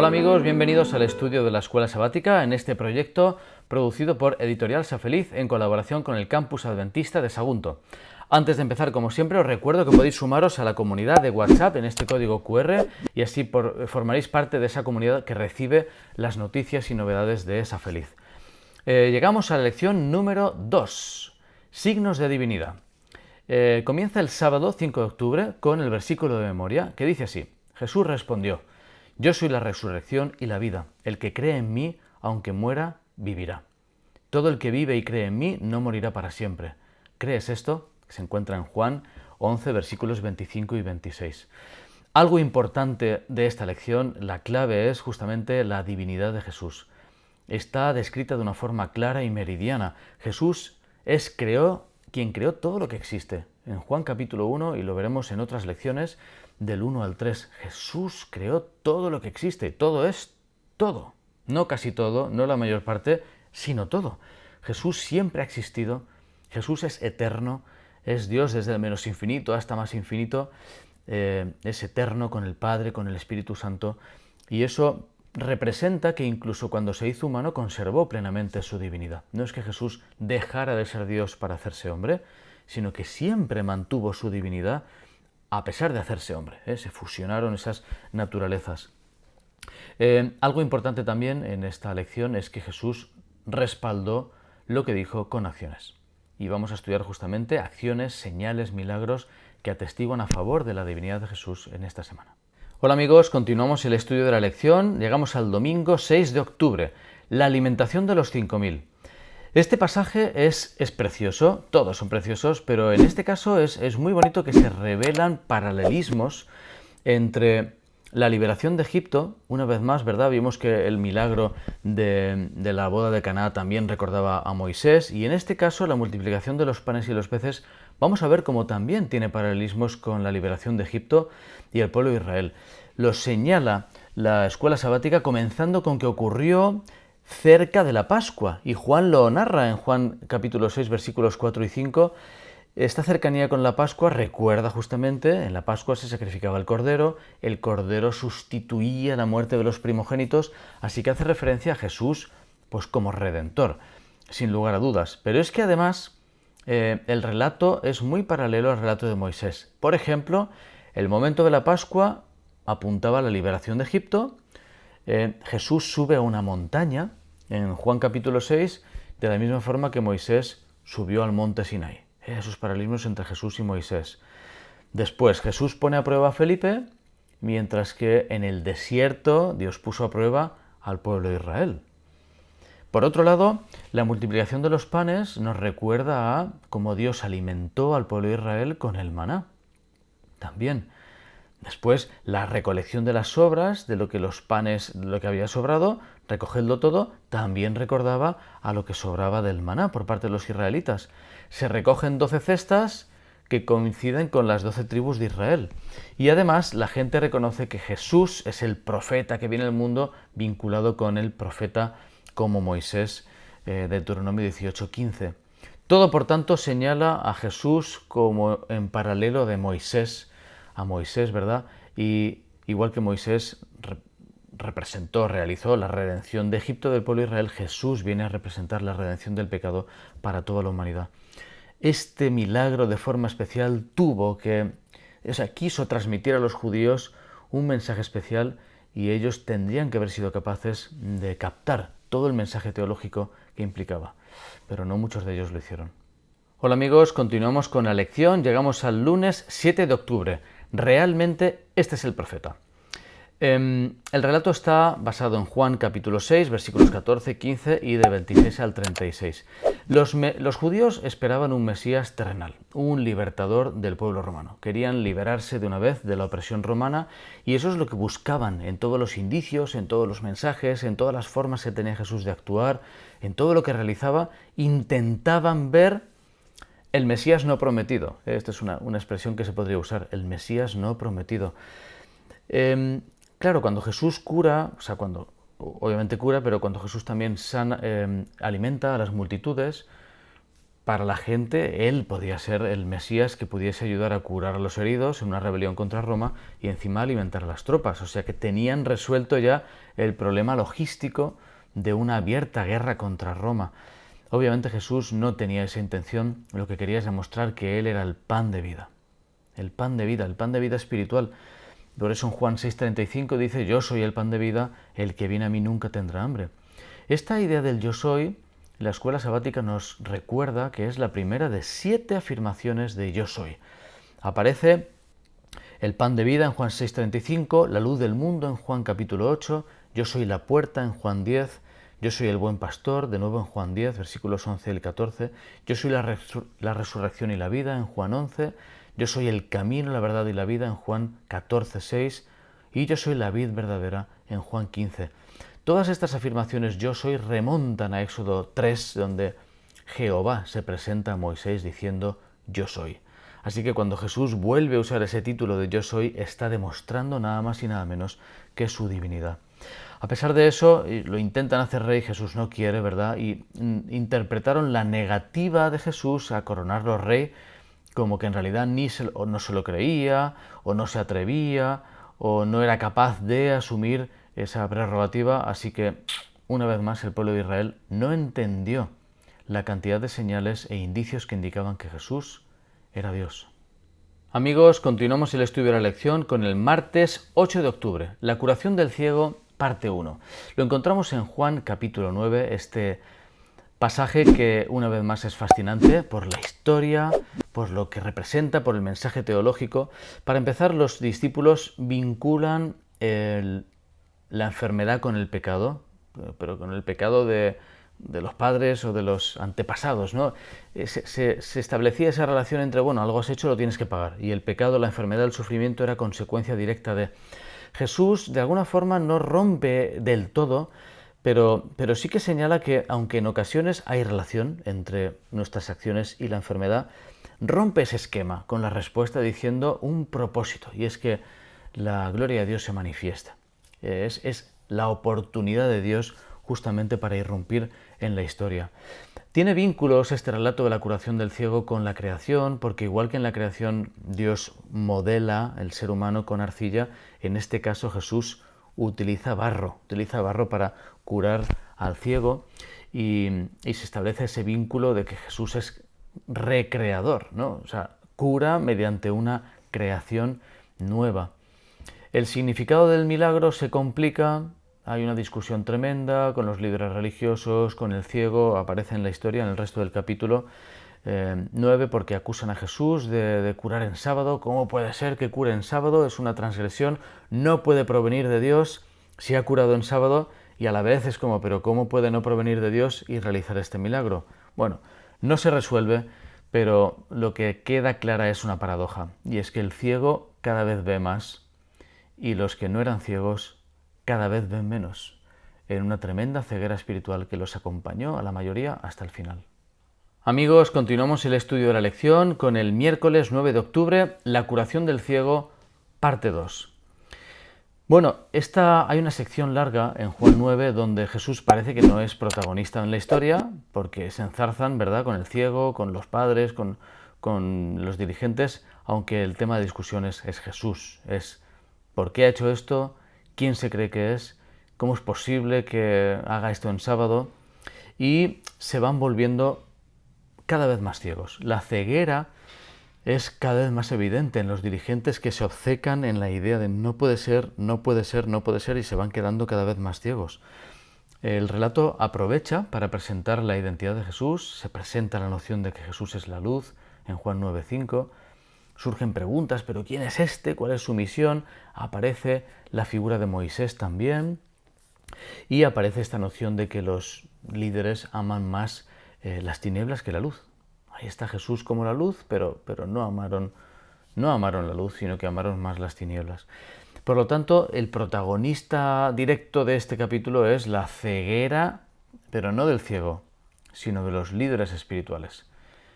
Hola amigos, bienvenidos al estudio de la Escuela Sabática en este proyecto producido por Editorial Safeliz en colaboración con el Campus Adventista de Sagunto. Antes de empezar, como siempre, os recuerdo que podéis sumaros a la comunidad de WhatsApp en este código QR y así formaréis parte de esa comunidad que recibe las noticias y novedades de Safeliz. Llegamos a la lección número 2, signos de divinidad. Comienza el sábado 5 de octubre con el versículo de memoria que dice así: Jesús respondió: Yo soy la resurrección y la vida. El que cree en mí, aunque muera, vivirá. Todo el que vive y cree en mí no morirá para siempre. ¿Crees esto? Se encuentra en Juan 11, versículos 25 y 26. Algo importante de esta lección, la clave es justamente la divinidad de Jesús. Está descrita de una forma clara y meridiana. Jesús es quien creó todo lo que existe. En Juan capítulo 1, y lo veremos en otras lecciones, del 1 al 3, Jesús creó todo lo que existe. Todo es todo. No casi todo, no la mayor parte, sino todo. Jesús siempre ha existido. Jesús es eterno. Es Dios desde el menos infinito hasta más infinito. Es eterno con el Padre, con el Espíritu Santo. Y eso representa que incluso cuando se hizo humano conservó plenamente su divinidad. No es que Jesús dejara de ser Dios para hacerse hombre, sino que siempre mantuvo su divinidad a pesar de hacerse hombre. Se fusionaron esas naturalezas. Algo importante también en esta lección es que Jesús respaldó lo que dijo con acciones. Y vamos a estudiar justamente acciones, señales, milagros que atestiguan a favor de la divinidad de Jesús en esta semana. Hola amigos, continuamos el estudio de la lección. Llegamos al domingo 6 de octubre, la alimentación de los 5.000. Este pasaje es precioso, todos son preciosos, pero en este caso es muy bonito que se revelan paralelismos entre la liberación de Egipto, una vez más, ¿verdad? Vimos que el milagro de la boda de Caná también recordaba a Moisés, y en este caso la multiplicación de los panes y los peces, vamos a ver cómo también tiene paralelismos con la liberación de Egipto y el pueblo de Israel. Lo señala la Escuela Sabática comenzando con que ocurrió cerca de la Pascua, y Juan lo narra en Juan capítulo 6, versículos 4 y 5. Esta cercanía con la Pascua recuerda justamente, en la Pascua se sacrificaba el cordero sustituía la muerte de los primogénitos, así que hace referencia a Jesús pues como redentor, sin lugar a dudas. Pero es que además el relato es muy paralelo al relato de Moisés. Por ejemplo, el momento de la Pascua apuntaba a la liberación de Egipto. Jesús sube a una montaña, en Juan capítulo 6, de la misma forma que Moisés subió al monte Sinaí. Esos paralelismos entre Jesús y Moisés. Después, Jesús pone a prueba a Felipe, mientras que en el desierto Dios puso a prueba al pueblo de Israel. Por otro lado, la multiplicación de los panes nos recuerda a cómo Dios alimentó al pueblo de Israel con el maná. También. Después, la recolección de las sobras, de lo que los panes, de lo que había sobrado, recogedlo todo, también recordaba a lo que sobraba del maná por parte de los israelitas. Se recogen 12 cestas que coinciden con las 12 tribus de Israel. Y además, la gente reconoce que Jesús es el profeta que viene al mundo vinculado con el profeta como Moisés, de Deuteronomio 18:15. Todo, por tanto, señala a Jesús como en paralelo de Moisés, a Moisés, ¿verdad? Y igual que Moisés realizó la redención de Egipto del pueblo de Israel, Jesús viene a representar la redención del pecado para toda la humanidad. Este milagro de forma especial quiso transmitir a los judíos un mensaje especial, y ellos tendrían que haber sido capaces de captar todo el mensaje teológico que implicaba, pero no muchos de ellos lo hicieron. Hola amigos, continuamos con la lección, llegamos al lunes 7 de octubre. Realmente este es el profeta. El relato está basado en Juan capítulo 6, versículos 14, 15 y de 26 al 36. Los judíos esperaban un Mesías terrenal, un libertador del pueblo romano. Querían liberarse de una vez de la opresión romana, y eso es lo que buscaban en todos los indicios, en todos los mensajes, en todas las formas que tenía Jesús de actuar, en todo lo que realizaba. Intentaban ver el Mesías no prometido. Esta es una expresión que se podría usar, el Mesías no prometido. Claro, cuando Jesús cura, obviamente cura, pero cuando Jesús también alimenta a las multitudes, para la gente él podía ser el Mesías que pudiese ayudar a curar a los heridos en una rebelión contra Roma y encima alimentar a las tropas. O sea que tenían resuelto ya el problema logístico de una abierta guerra contra Roma. Obviamente Jesús no tenía esa intención, lo que quería es demostrar que él era el pan de vida. El pan de vida espiritual. Por eso en Juan 6:35 dice: yo soy el pan de vida, el que viene a mí nunca tendrá hambre. Esta idea del yo soy, la escuela sabática nos recuerda que es la primera de 7 afirmaciones de yo soy. Aparece el pan de vida en Juan 6:35, la luz del mundo en Juan capítulo 8, yo soy la puerta en Juan 10, yo soy el buen pastor, de nuevo en Juan 10, versículos 11 y 14, yo soy la resurrección y la vida en Juan 11, yo soy el camino, la verdad y la vida en Juan 14:6 y yo soy la vid verdadera en Juan 15. Todas estas afirmaciones yo soy remontan a Éxodo 3, donde Jehová se presenta a Moisés diciendo yo soy. Así que cuando Jesús vuelve a usar ese título de yo soy, está demostrando nada más y nada menos que su divinidad. A pesar de eso, lo intentan hacer rey, Jesús no quiere, ¿verdad? Y interpretaron la negativa de Jesús a coronarlo rey como que en realidad no se lo creía, o no se atrevía, o no era capaz de asumir esa prerrogativa. Así que, una vez más, el pueblo de Israel no entendió la cantidad de señales e indicios que indicaban que Jesús era Dios. Amigos, continuamos el estudio de la lección con el martes 8 de octubre, la curación del ciego, parte 1. Lo encontramos en Juan capítulo 9, este pasaje que una vez más es fascinante por la historia, por lo que representa, por el mensaje teológico. Para empezar, los discípulos vinculan la enfermedad con el pecado, pero con el pecado de los padres o de los antepasados, ¿no? Se establecía esa relación entre, bueno, algo has hecho, lo tienes que pagar, y el pecado, la enfermedad, el sufrimiento era consecuencia directa de... Jesús, de alguna forma, no rompe del todo, pero sí que señala que, aunque en ocasiones hay relación entre nuestras acciones y la enfermedad, rompe ese esquema con la respuesta diciendo un propósito, y es que la gloria de Dios se manifiesta. Es la oportunidad de Dios justamente para irrumpir en la historia. Tiene vínculos este relato de la curación del ciego con la creación, porque igual que en la creación Dios modela el ser humano con arcilla, en este caso Jesús utiliza barro para curar al ciego y se establece ese vínculo de que Jesús es recreador, ¿no? O sea, cura mediante una creación nueva. El significado del milagro se complica. Hay una discusión tremenda con los líderes religiosos, con el ciego, aparece en la historia en el resto del capítulo 9, porque acusan a Jesús de curar en sábado. ¿Cómo puede ser que cure en sábado? Es una transgresión, no puede provenir de Dios si ha curado en sábado, y a la vez es como, pero ¿cómo puede no provenir de Dios y realizar este milagro? Bueno, no se resuelve, pero lo que queda clara es una paradoja, y es que el ciego cada vez ve más, y los que no eran ciegos cada vez ven menos, en una tremenda ceguera espiritual que los acompañó a la mayoría hasta el final. Amigos, continuamos el estudio de la lección con el miércoles 9 de octubre, la curación del ciego, parte 2. Bueno, hay una sección larga en Juan 9 donde Jesús parece que no es protagonista en la historia, porque se enzarzan, ¿verdad?, con el ciego, con los padres, con los dirigentes, aunque el tema de discusión es Jesús, es ¿por qué ha hecho esto? ¿Quién se cree que es? ¿Cómo es posible que haga esto en sábado? Y se van volviendo cada vez más ciegos. La ceguera es cada vez más evidente en los dirigentes que se obcecan en la idea de no puede ser, no puede ser, no puede ser, y se van quedando cada vez más ciegos. El relato aprovecha para presentar la identidad de Jesús, se presenta la noción de que Jesús es la luz en Juan 9:5. Surgen preguntas, ¿pero quién es este? ¿Cuál es su misión? Aparece la figura de Moisés también y aparece esta noción de que los líderes aman más las tinieblas que la luz. Ahí está Jesús como la luz, pero no amaron la luz, sino que amaron más las tinieblas. Por lo tanto, el protagonista directo de este capítulo es la ceguera, pero no del ciego, sino de los líderes espirituales.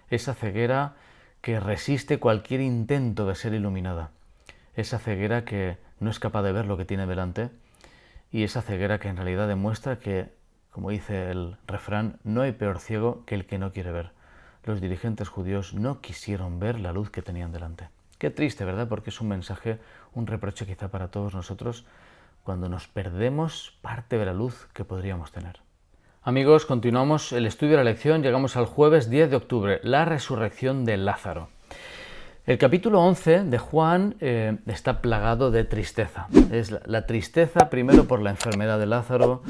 Esa ceguera que resiste cualquier intento de ser iluminada. Esa ceguera que no es capaz de ver lo que tiene delante, y esa ceguera que en realidad demuestra que, como dice el refrán, no hay peor ciego que el que no quiere ver. los dirigentes judíos no quisieron ver la luz que tenían delante. Qué triste, ¿verdad? Porque es un mensaje, un reproche quizá para todos nosotros cuando nos perdemos parte de la luz que podríamos tener. Amigos, continuamos el estudio de la lección, llegamos al jueves 10 de octubre, la resurrección de Lázaro. El capítulo 11 de Juan está plagado de tristeza. Es la tristeza primero por la enfermedad de Lázaro.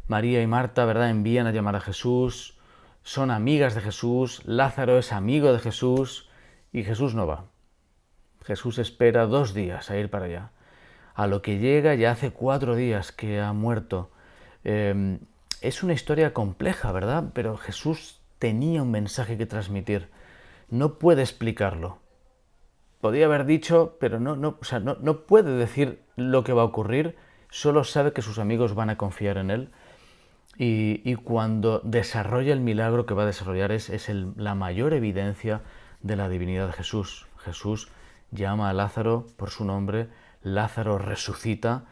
María y Marta, ¿verdad?, envían a llamar a Jesús, son amigas de Jesús, Lázaro es amigo de Jesús y Jesús no va. Jesús espera 2 días a ir para allá. A lo que llega ya hace 4 días que ha muerto. Es una historia compleja, ¿verdad? Pero Jesús tenía un mensaje que transmitir. No puede explicarlo. Podía haber dicho, pero no puede decir lo que va a ocurrir. Solo sabe que sus amigos van a confiar en él. Y cuando desarrolla el milagro que va a desarrollar es la mayor evidencia de la divinidad de Jesús. Jesús llama a Lázaro por su nombre, Lázaro resucita.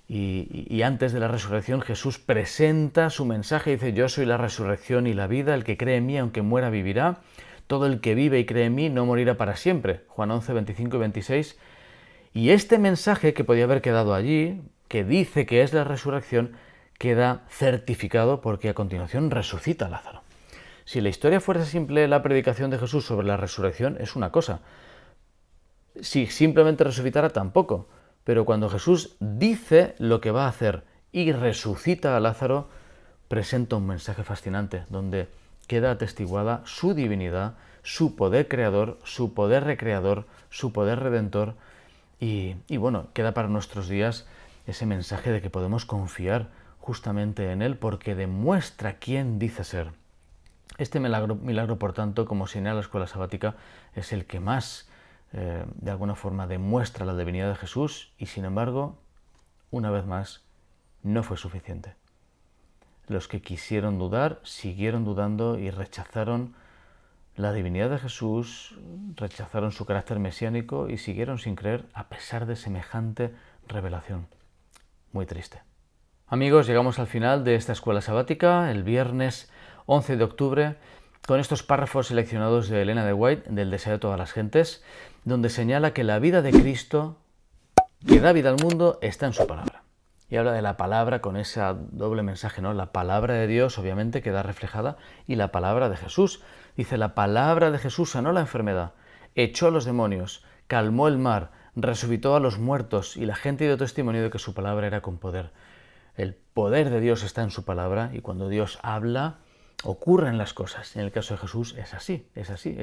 Y antes de la resurrección Jesús presenta su mensaje, dice: yo soy la resurrección y la vida, el que cree en mí aunque muera vivirá, todo el que vive y cree en mí no morirá para siempre. Juan 11, 25 y 26. Y este mensaje que podía haber quedado allí, que dice que es la resurrección, queda certificado porque a continuación resucita Lázaro. Si la historia fuera simple, la predicación de Jesús sobre la resurrección es una cosa. Si simplemente resucitara, tampoco. Pero cuando Jesús dice lo que va a hacer y resucita a Lázaro, presenta un mensaje fascinante, donde queda atestiguada su divinidad, su poder creador, su poder recreador, su poder redentor, y bueno, queda para nuestros días ese mensaje de que podemos confiar justamente en Él porque demuestra quién dice ser. Este milagro, por tanto, como señala la escuela sabática, es el que más de alguna forma demuestra la divinidad de Jesús y, sin embargo, una vez más, no fue suficiente. Los que quisieron dudar siguieron dudando y rechazaron la divinidad de Jesús, rechazaron su carácter mesiánico y siguieron sin creer a pesar de semejante revelación. Muy triste. Amigos, llegamos al final de esta escuela sabática, el viernes 11 de octubre, con estos párrafos seleccionados de Elena de White, del Deseo de todas las gentes, donde señala que la vida de Cristo, que da vida al mundo, está en su palabra. Y habla de la palabra con ese doble mensaje, ¿no? La palabra de Dios, obviamente, queda reflejada, y la palabra de Jesús. Dice: la palabra de Jesús sanó la enfermedad, echó a los demonios, calmó el mar, resucitó a los muertos, y la gente dio testimonio de que su palabra era con poder. El poder de Dios está en su palabra, y cuando Dios habla, ocurren las cosas. En el caso de Jesús es así, es así.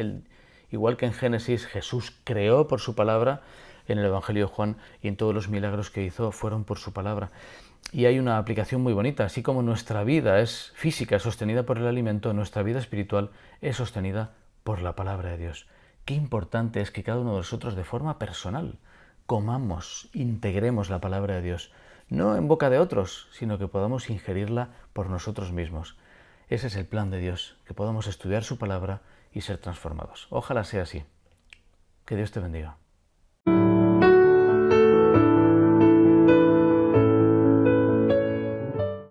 Igual que en Génesis Jesús creó por su palabra, en el Evangelio de Juan y en todos los milagros que hizo fueron por su palabra. Y hay una aplicación muy bonita. Así como nuestra vida es física, es sostenida por el alimento, nuestra vida espiritual es sostenida por la palabra de Dios. Qué importante es que cada uno de nosotros, de forma personal, comamos, integremos la palabra de Dios. No en boca de otros, sino que podamos ingerirla por nosotros mismos. Ese es el plan de Dios, que podamos estudiar su palabra y ser transformados. Ojalá sea así. Que Dios te bendiga.